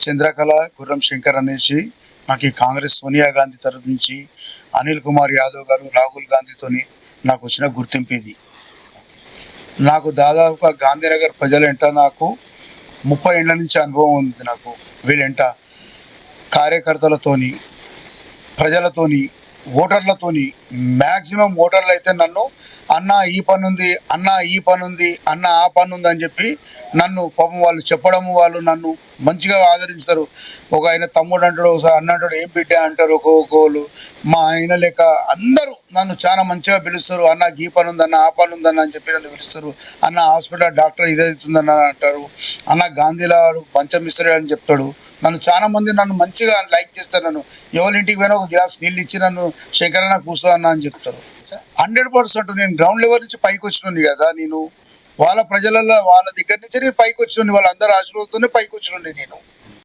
చంద్రకళ గుర్రం శంకర్ అనేసి నాకు ఈ కాంగ్రెస్ సోనియా గాంధీ తరఫు నుంచి అనిల్ కుమార్ యాదవ్ గారు రాహుల్ గాంధీతోని నాకు వచ్చిన గుర్తింపు ఇది. నాకు దాదాపుగా గాంధీనగర్ ప్రజలంట నాకు 30 ఏళ్ల నుంచి అనుభవం ఉంది. నాకు వీళ్ళంట కార్యకర్తలతోని, ప్రజలతోని, ఓటర్లతోని, మ్యాక్సిమం ఓటర్లు అయితే నన్ను అన్న ఈ పని ఉంది, అన్న ఈ పని ఉంది, అన్న ఆ పని ఉంది అని చెప్పి నన్ను పాపం వాళ్ళు చెప్పడము, వాళ్ళు నన్ను మంచిగా ఆదరిస్తారు. ఒక ఆయన తమ్ముడు అంటాడు, ఒకసారి అన్న అంటాడు, ఏం బిడ్డ అంటారు, ఒక్కొక్కరు మా ఆయన లెక్క అందరూ నన్ను చాలా మంచిగా పిలుస్తారు. అన్న ఈ పని ఉందన్న, ఆ పని ఉందన్న అని చెప్పి నన్ను పిలుస్తారు. అన్న హాస్పిటల్ డాక్టర్ ఇదవుతుందన్న అంటారు. అన్న గాంధీలో పంచం ఇస్తాడు అని చెప్తాడు. నన్ను చాలా మంది నన్ను మంచిగా లైక్ చేస్తారు. నన్ను ఎవరి ఇంటికి పోయినా ఒక గ్లాస్ నీళ్ళు ఇచ్చి నన్ను శంకరన్న కూర్చో అన్న అని చెప్తారు. 100% నేను గ్రౌండ్ లెవెల్ నుంచి పైకి వచ్చినండి కదా. నేను వాళ్ళ ప్రజలలో వాళ్ళ దగ్గర నుంచి నేను పైకి వచ్చినండి, వాళ్ళందరూ ఆశీర్వాదంతోనే పైకి వచ్చినండి నేను.